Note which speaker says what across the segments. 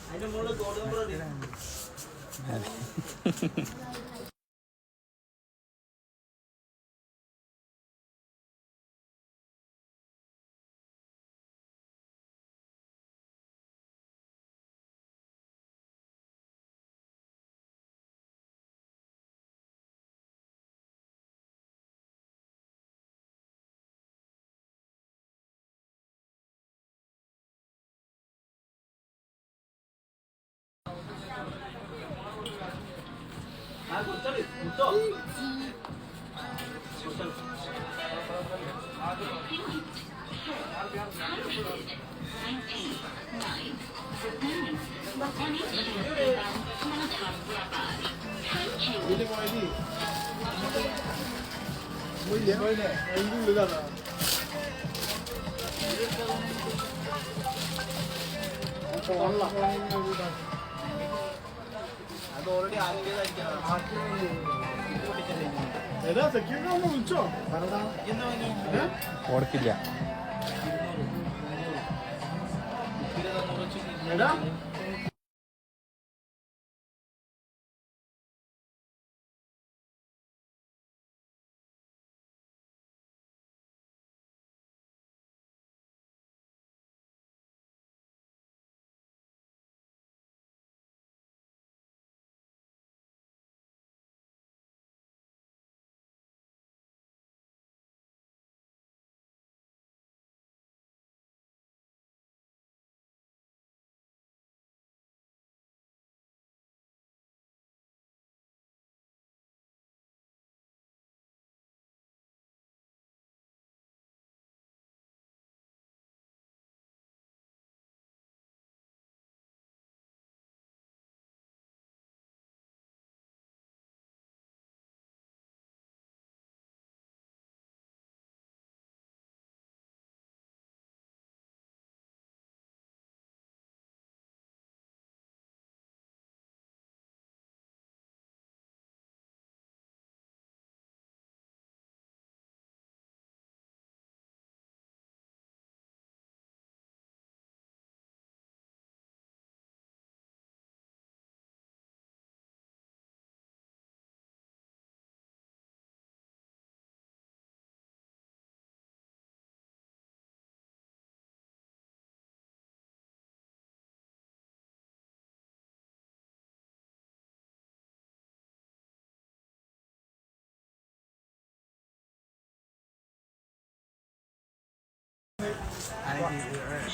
Speaker 1: അതിന്റെ മുകളിൽ code number അത് ഓൾറെഡി
Speaker 2: ഓർക്കില്ല.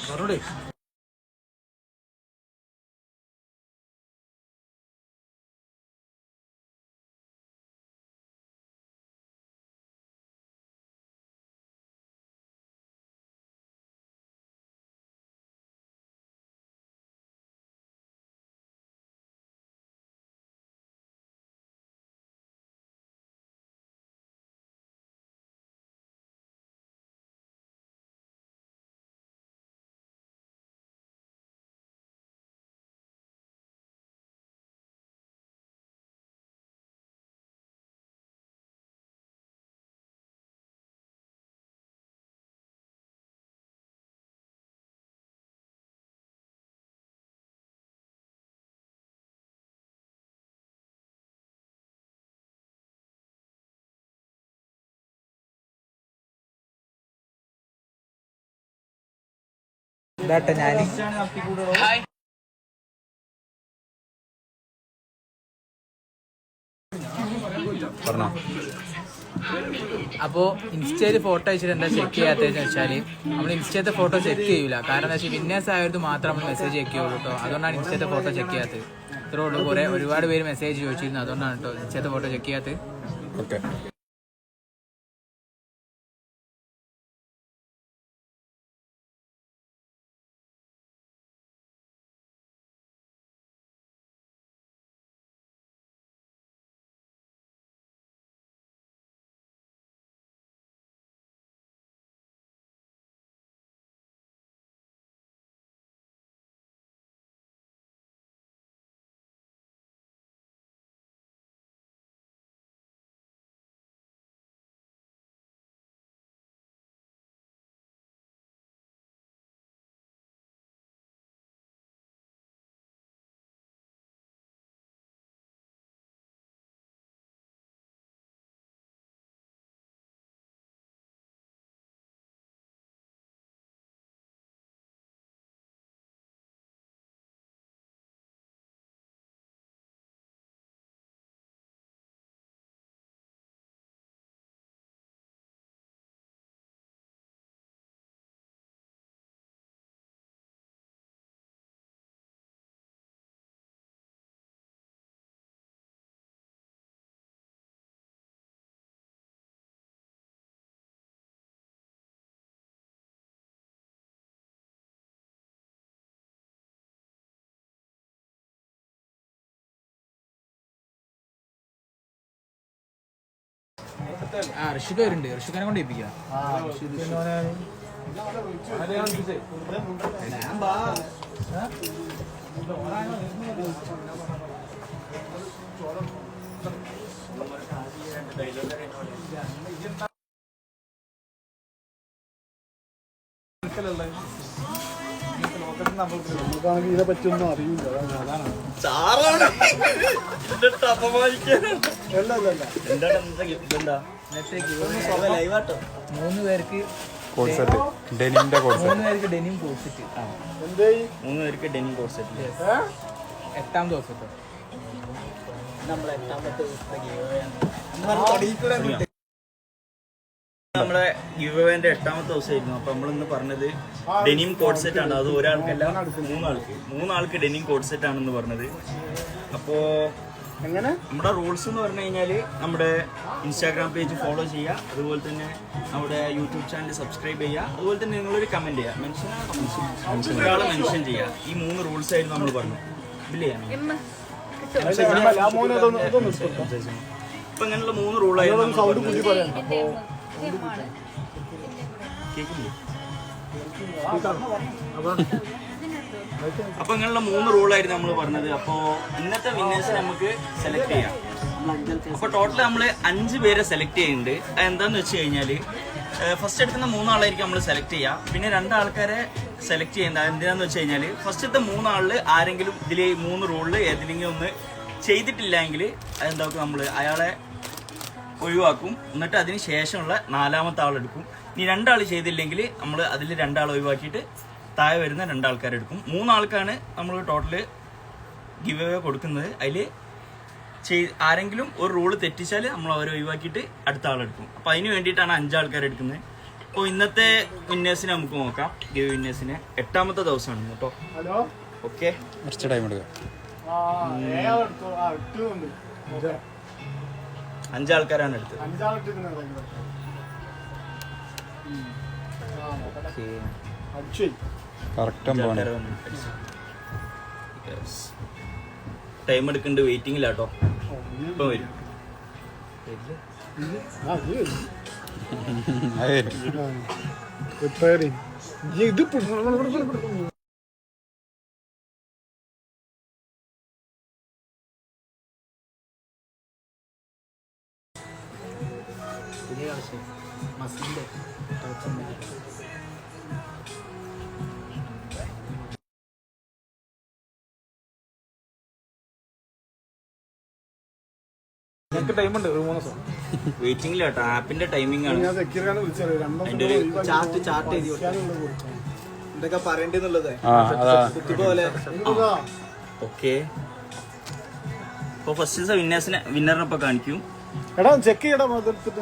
Speaker 2: പറഞ്ഞോളൂ. ഇതാട്ടെ ഞാൻ പറഞ്ഞോ. അപ്പോൾ ഇൻസ്റ്റയിൽ ഫോട്ടോ അയച്ചിട്ട് എന്താ ചെക്ക് ചെയ്യാത്തതെന്ന് വെച്ചാൽ നമ്മൾ ഇൻസ്റ്റത്തെ ഫോട്ടോ ചെക്ക് ചെയ്യൂല. കാരണം എന്താ വെച്ചാൽ വിന്നേഴ്സ് ആയത് മാത്രം നമ്മൾ മെസ്സേജ് ചെക്ക് ചെയ്യുള്ളൂ കേട്ടോ. അതുകൊണ്ടാണ് ഇൻസ്റ്റത്തെ ഫോട്ടോ ചെക്ക് ചെയ്യാത്തത്. ഇത്രേ ഉള്ളൂ. ഒരുപാട് പേര് മെസ്സേജ് ചോദിച്ചിരുന്നു. അതുകൊണ്ടാണ് കേട്ടോ ഇൻസ്റ്റത്തെ ഫോട്ടോ ചെക്ക് ചെയ്യാത്തത്. ഓക്കെ. ഋഷിക വരുന്നുണ്ട്, ഋഷികനെ കൊണ്ട് ഏൽപ്പിക്കാം.
Speaker 3: നമുക്കാണെങ്കിൽ ഇതിനെ പറ്റിയൊന്നും അറിയില്ല. അതാണ്
Speaker 1: ലൈവാട്ടോ
Speaker 2: 3 പേർക്ക്
Speaker 4: കോഡ് സെറ്റ് ഡെനിമിന്റെ കോഡ് സെറ്റ്
Speaker 2: 3 പേർക്ക് ഡെനിം കോഴ്സിറ്റ്.
Speaker 3: എന്തേ
Speaker 1: 3 പേർക്ക് ഡെനിം കോഡ് സെറ്റ്.
Speaker 2: 8ാം ദിവസത്തെ
Speaker 1: നമ്മളെ 8ാമത്തെ ദിവസത്തെ നമ്മളെ ഗിവ്അവേന്റെ 8ാമത്തെ ദിവസമായിരുന്നു. അപ്പൊ നമ്മളിന്ന് പറഞ്ഞത് ഡെനിം കോഡ് സെറ്റ് ആണ്. അത് ഒരാൾക്കല്ല, 3 ആൾക്ക് ഡെനിം കോഡ് സെറ്റ് ആണെന്ന് പറഞ്ഞത്. അപ്പോ
Speaker 3: എങ്ങനെ
Speaker 1: നമ്മുടെ റൂൾസ് എന്ന് പറഞ്ഞു കഴിഞ്ഞാല് നമ്മുടെ ഇൻസ്റ്റാഗ്രാം പേജ് ഫോളോ ചെയ്യുക, അതുപോലെ തന്നെ നമ്മുടെ യൂട്യൂബ് ചാനൽ സബ്സ്ക്രൈബ് ചെയ്യുക, അതുപോലെ തന്നെ നിങ്ങളൊരു കമന്റ് ചെയ്യുക, ഒരാളെ മെൻഷൻ ചെയ്യുക. ഈ 3 റൂൾസ് ആയിരുന്നു നമ്മൾ പറഞ്ഞു. ഇല്ലേ? അപ്പൊ ഇങ്ങനെയുള്ള 3 റൂളായിരുന്നു.
Speaker 3: സൗണ്ട് കൂടി പറയാം.
Speaker 1: അപ്പൊ ഇങ്ങനെയുള്ള 3 റൂളായിരുന്നു നമ്മൾ പറഞ്ഞത്. അപ്പോ ഇന്നത്തെ വിന്നേഴ്സിനെ നമുക്ക് സെലക്ട് ചെയ്യാം. അപ്പൊ ടോട്ടൽ നമ്മൾ 5 പേരെ സെലക്ട് ചെയ്യുന്നുണ്ട്. എന്താന്ന് വെച്ച് കഴിഞ്ഞാല് ഫസ്റ്റ് എടുക്കുന്ന 3 ആളായിരിക്കും നമ്മൾ സെലക്ട് ചെയ്യുക. പിന്നെ 2 ആൾക്കാരെ സെലക്ട് ചെയ്യുന്നത് എന്തിനാന്ന് വെച്ച് കഴിഞ്ഞാല് ഫസ്റ്റത്തെ 3 ആളില് ആരെങ്കിലും ഇതിൽ 3 റൂളിൽ ഏതെങ്കിലും ഒന്ന് ചെയ്തിട്ടില്ലെങ്കിൽ അതെന്താക്കും, നമ്മൾ അയാളെ ഒഴിവാക്കും. എന്നിട്ട് അതിന് ശേഷമുള്ള 4ാമത്തെ ആളെടുക്കും. ഇനി 2 ആൾ ചെയ്തില്ലെങ്കിൽ നമ്മൾ അതിൽ 2 ആൾ ഒഴിവാക്കിയിട്ട് താഴെ വരുന്ന 2 ആൾക്കാരെടുക്കും. 3 ആൾക്കാണ് നമ്മൾ ടോട്ടല് ഗിവ് അവേ കൊടുക്കുന്നത്. അതിൽ ആരെങ്കിലും ഒരു റൂള് തെറ്റിച്ചാൽ നമ്മൾ അവരെ ഒഴിവാക്കിയിട്ട് അടുത്ത ആളെടുക്കും. അപ്പം അതിന് വേണ്ടിയിട്ടാണ് 5 ആൾക്കാരെ എടുക്കുന്നത്. അപ്പോൾ ഇന്നത്തെ വിന്നേഴ്സിനെ നമുക്ക് നോക്കാം. ഗിവ് വിന്നേഴ്സിനെ 8ാമത്തെ ദിവസമാണ് കേട്ടോ.
Speaker 3: ഹലോ
Speaker 1: ഓക്കെ,
Speaker 4: കുറച്ച് ടൈം എടുക്കുക.
Speaker 1: 5 ആൾക്കാരാണ് എടുത്തത്.
Speaker 3: 5
Speaker 4: കറക്റ്റ് പോകണം.
Speaker 1: ടൈം എടുക്കുന്നുണ്ട്, വെയിറ്റിംഗിലാട്ടോ. ഇപ്പൊ വരും.
Speaker 3: ഇത്
Speaker 2: മസിലിന്റെ
Speaker 3: ഞങ്ങൾക്ക് ടൈമുണ്ട് 3 ദിവസം.
Speaker 1: വെയിറ്റിംഗിലാട്ടോ. ആപ്പിന്റെ ടൈമിംഗ് ആണ്.
Speaker 3: ഞാൻ സെക്യൂരിറ്റിനെ വിളിച്ചത്
Speaker 1: അതിന്റെ ഒരു
Speaker 3: ചാർട്ട്
Speaker 1: എന്തൊക്കെ പറയണ്ടെന്നുള്ളത്
Speaker 3: പോലെ.
Speaker 1: ഓക്കെ, ഇപ്പൊ ഫസ്റ്റ് വിന്നറിനെ ഇപ്പൊ കാണിക്കും.
Speaker 3: എടാ ചെക്ക് ചെയ്യടാ എടുത്തിട്ട്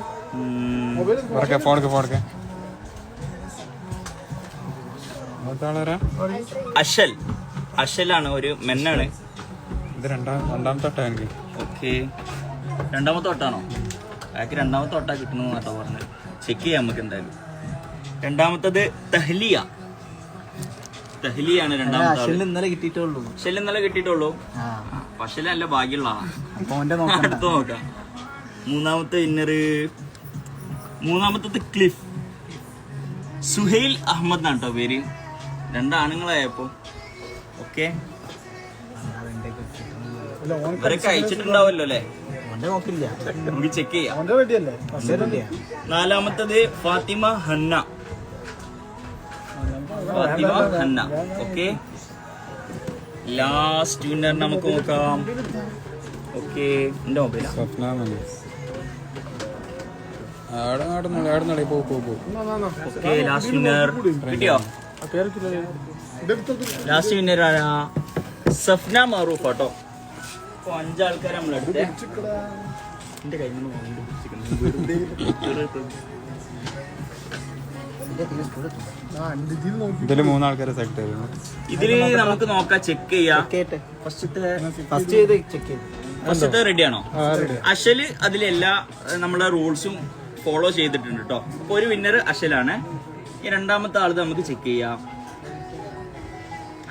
Speaker 3: മൊബൈൽ
Speaker 1: അഷലാണ്, ഒരു മെന്നാണ്.
Speaker 4: ഇത് രണ്ടാമത്തെ വട്ടം എനിക്ക്.
Speaker 1: ഓക്കെ, 2ാമത്തെ തൊട്ടാണോ? ബാക്കി 2ാമത്തെ തൊട്ടാ കിട്ടുന്ന കേട്ടോ പറഞ്ഞത്. ചെക്ക് ചെയ്യാം നമുക്ക് എന്തായാലും. 2ാമത്തത് തഹ്ലിയാണ്. 2ാമത്തെ ആള്.
Speaker 2: ഇന്നലെ കിട്ടിയിട്ടുള്ളൂ.
Speaker 1: ഷെല്ല് ഇന്നലെ കിട്ടിയിട്ടുള്ളൂ. പക്ഷെ നല്ല ഭാഗ്യമുള്ള ആളാണ്. അടുത്ത് നോക്കാം. 3ാമത്തെ വിന്നർ, 3ാമത്തത് ക്ലിഫ് സുഹൈൽ അഹമ്മദ് എന്നാണ് കേട്ടോ പേര്. 2 ആണുങ്ങളായപ്പോ. ഓക്കെ, ഇവരൊക്കെ അയച്ചിട്ടുണ്ടാവല്ലോ അല്ലേ? നമുക്ക് ചെക്ക് ചെയ്യാം. 4ാമത്തത് Fathima Hanna. Okay, last winner നമുക്ക് നോക്കാം. ഓക്കെ, എന്റെ മൊബൈലാ. ഓക്കെ, ലാസ്റ്റ് വിന്നർ കിട്ടിയോ? ലാസ്റ്റ് വിന്നർ ആരാ? സഫ്ന മാറൂഫ് കേട്ടോ. അപ്പൊ 5 ആൾക്കാരെ നമ്മളെടുത്തേ. എന്റെ കയ്യിൽ നിന്ന്
Speaker 4: ഇതില് 3 ആൾക്കാരെ സെലക്ട് ചെയ്തു.
Speaker 1: ഇതില് നമുക്ക് നോക്കാം, ചെക്ക് ചെയ്യാം. ഫസ്റ്റത്തെ റെഡിയാണോ? അഷല് അതിലെല്ലാ നമ്മളെ റൂൾസും ഫോളോ ചെയ്തിട്ടുണ്ട് കേട്ടോ. അപ്പൊ ഒരു വിന്നർ അഷലാണ്. ഈ 2ാമത്തെ ആള് നമുക്ക് ചെക്ക് ചെയ്യാം.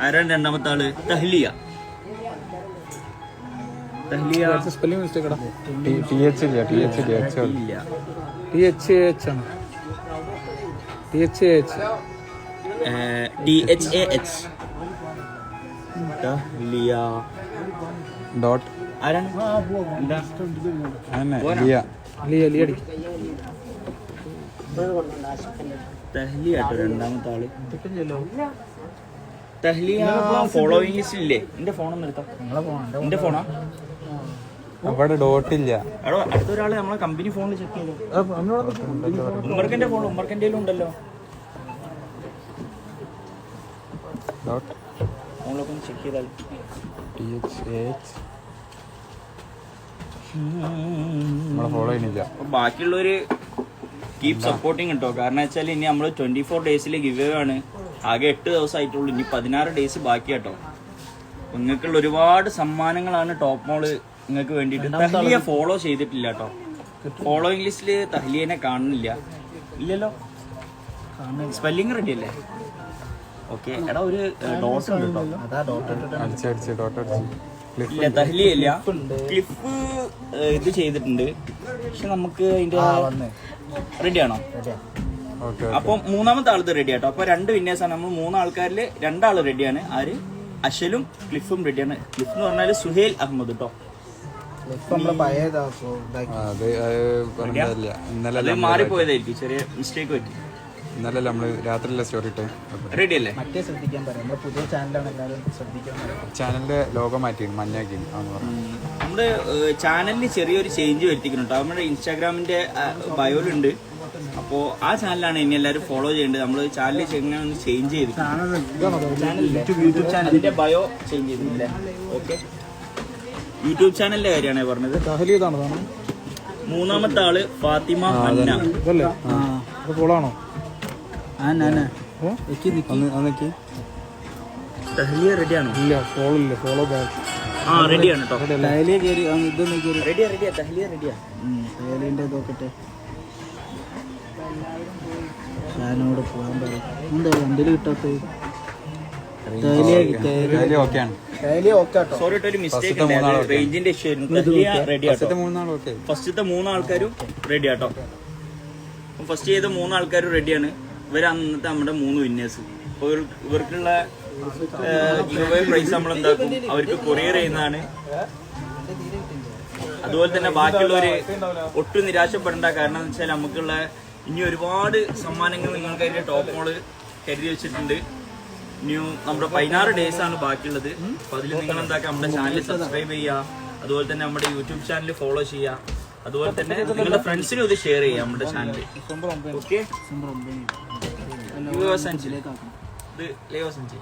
Speaker 1: ആരാണ് 2ാമത്തെ ആള്? തഹ്ലിയ. തഹ്ലിയ
Speaker 3: സ്പെല്ലിംഗ് മിസ്റ്റേക്ക് ഇടാം.
Speaker 4: TH ഇല്ല
Speaker 1: ഇല്ല.
Speaker 3: THAH ആണ്. THAH.
Speaker 1: DHAH. തഹ്ലിയ.
Speaker 4: ഡോട്ട്
Speaker 1: ആരാണ്? എന്താ?
Speaker 4: അതന്നെ ലിയ.
Speaker 3: ലിയ അടി.
Speaker 1: തഹ്ലിയ കേട്ടോ രണ്ടാമത്തെ ആള്. തഹ്ലിയ ഫോളോയിങ് ലിസ്റ്റ് ഇല്ലേ? എന്റെ ഫോണൊന്നും എടുത്തോ. എന്റെ ഫോണാ?
Speaker 4: അവിടെ ഡോട്ട് ഇല്ല.
Speaker 1: എടോ അടുത്തൊരാള് നമ്മളെ കമ്പനി ഫോണിൽ ചെക്ക് ചെയ്തോ. ഉമ്മർക്കന്റെ ഫോൺ ഉമ്മർക്കന്റെ ഉണ്ടല്ലോ.
Speaker 4: ഡോട്ട്
Speaker 1: ഫോണിലൊക്കെ ഒന്ന് ചെക്ക് ചെയ്താൽ.
Speaker 4: THAH നമ്മളെ ഫോളോ ചെയ്യുന്നില്ല.
Speaker 1: അപ്പൊ ബാക്കിയുള്ളവര് കീപ് സപ്പോർട്ടിങ് കേട്ടോ. കാരണം വെച്ചാൽ ഇനി നമ്മൾ 24 ഡേയ്സിൽ ഗിവ് ആണ്. ആകെ 8 ദിവസമായിട്ടുള്ളൂ. ഇനി 16 ഡേയ്സ് ബാക്കി കേട്ടോ. നിങ്ങൾക്കുള്ള ഒരുപാട് സമ്മാനങ്ങളാണ് ടോപ്പ് മോള് നിങ്ങൾക്ക് വേണ്ടിയിട്ട്. തഹ്ലിയ ഫോളോ ചെയ്തിട്ടില്ല കേട്ടോ. ഫോളോയിങ് ലിസ്റ്റില് തഹ്ലിയനെ കാണുന്നില്ല. ഇല്ലല്ലോ, സ്പെല്ലിംഗ് റെഡി അല്ലേ? ഓക്കെ. എടാ ഒരു ഡോട്ട് ഉണ്ട് കേട്ടോ.
Speaker 4: അടിച്ച് ഡോട്ട് അടിച്ച്.
Speaker 1: ഇല്ല തഹ്ലിയ ഇല്ല. ക്ലിഫ് ഇത് ചെയ്തിട്ടുണ്ട്. പക്ഷെ നമുക്ക് അതിന്റെ റെഡിയാണോ?
Speaker 4: ഓക്കെ.
Speaker 1: അപ്പൊ മൂന്നാമത്തെ ആളത് റെഡി ആട്ടോ. അപ്പൊ 2 വിന്നേഴ്സാണ്. നമ്മൾ 3 ആൾക്കാരിൽ 2 ആള് റെഡിയാണ്. ആര്? അഷലും ക്ലിഫും റെഡിയാണ്. ക്ലിഫ് എന്ന് പറഞ്ഞാല് സുഹേൽ അഹമ്മദ് കേട്ടോ.
Speaker 4: അത് പറഞ്ഞില്ല. ഇന്നലെ
Speaker 1: അത് മാറിപ്പോയതായിരിക്കും, ചെറിയ മിസ്റ്റേക്ക് പറ്റി.
Speaker 4: ഇന്നലെ നമ്മള് രാത്രിയിലെ സ്റ്റോറി ഇട്ട്.
Speaker 1: റെഡി അല്ലേ?
Speaker 4: ചാനലിന്റെ ലോഗോ മാറ്റി മഞ്ഞാക്കി ആന്ന് പറഞ്ഞു.
Speaker 1: നമ്മുടെ ചാനലിന് ചെറിയൊരു ചേഞ്ച് വരുത്തിക്കുന്നുണ്ട്. നമ്മുടെ ഇൻസ്റ്റാഗ്രാമിന്റെ ബയോയിലുണ്ട്. അപ്പോൾ ആ ചാനലാണ് ഇനി എല്ലാവരും ഫോളോ ചെയ്യേണ്ടത്. നമ്മൾ ചാനൽ എങ്ങനെ ഒന്ന് ചേഞ്ച് ചെയ്തു. യൂട്യൂബ് ചാനലിന്റെ ബയോ ചേഞ്ച് ചെയ്തില്ലേ? ഓക്കെ. യൂട്യൂബ് ചാനലിന്റെ കാര്യമാണ് പറഞ്ഞത്. മൂന്നാമത്തെ ആള് ഫാത്തിമ ഹന്ന.
Speaker 3: ഫോളാണോ?
Speaker 1: തഹ്ലിയ റെഡിയാണോ?
Speaker 3: ഇല്ല, ഫോളോ ഇല്ല. Follow back.
Speaker 1: ആ റെഡിയാണ് കേട്ടോ.
Speaker 3: റെഡിയാ.
Speaker 1: തഹ്ലിയ റെഡിയാ.
Speaker 3: നോക്കട്ടെ. ഞാനോട് പോകാൻ പറയും. എന്താ എന്തെങ്കിലും കിട്ടാത്തത്?
Speaker 1: സോറി ഒരു മിസ്റ്റേക്ക് റേഞ്ചിന്റെ ഇഷ്യൂ ആയിരുന്നു. തഹ്ലിയ റെഡി ആട്ടോ. ഫസ്റ്റത്തെ 3 ആൾക്കാരും റെഡി ആട്ടോ. ഫസ്റ്റ് ചെയ്ത 3 ആൾക്കാരും റെഡിയാണ്. ഇവർ അന്നത്തെ നമ്മുടെ 3 വിന്നേഴ്സ്. അപ്പോൾ ഇവർക്കുള്ള പ്രൈസ് നമ്മൾ എന്താക്കും? അവർക്ക് കൊറിയർ ചെയ്യുന്നതാണ്. അതുപോലെ തന്നെ ബാക്കിയുള്ളവര് ഒട്ടും നിരാശപ്പെടേണ്ട. കാരണം എന്ന് വെച്ചാൽ നമുക്കുള്ള ഇനി ഒരുപാട് സമ്മാനങ്ങൾ നിങ്ങൾക്ക് അതിന്റെ ടോപ്പ് മോള് കരുതി വെച്ചിട്ടുണ്ട്. ഇനിയും നമ്മുടെ 16 ഡേയ്സ് ആണ് ബാക്കിയുള്ളത്. അപ്പൊ അതിൽ നിങ്ങൾ എന്താക്കുക? നമ്മുടെ ചാനൽ സബ്സ്ക്രൈബ് ചെയ്യുക. അതുപോലെ തന്നെ നമ്മുടെ യൂട്യൂബ് ചാനൽ ഫോളോ ചെയ്യുക. അതുപോലെ തന്നെ നിങ്ങളുടെ ഫ്രണ്ട്സിനും ഇത് ഷെയർ ചെയ്യാം നമ്മുടെ ചാനൽ. ഓക്കെ. ഇത് ലേവ സഞ്ചി.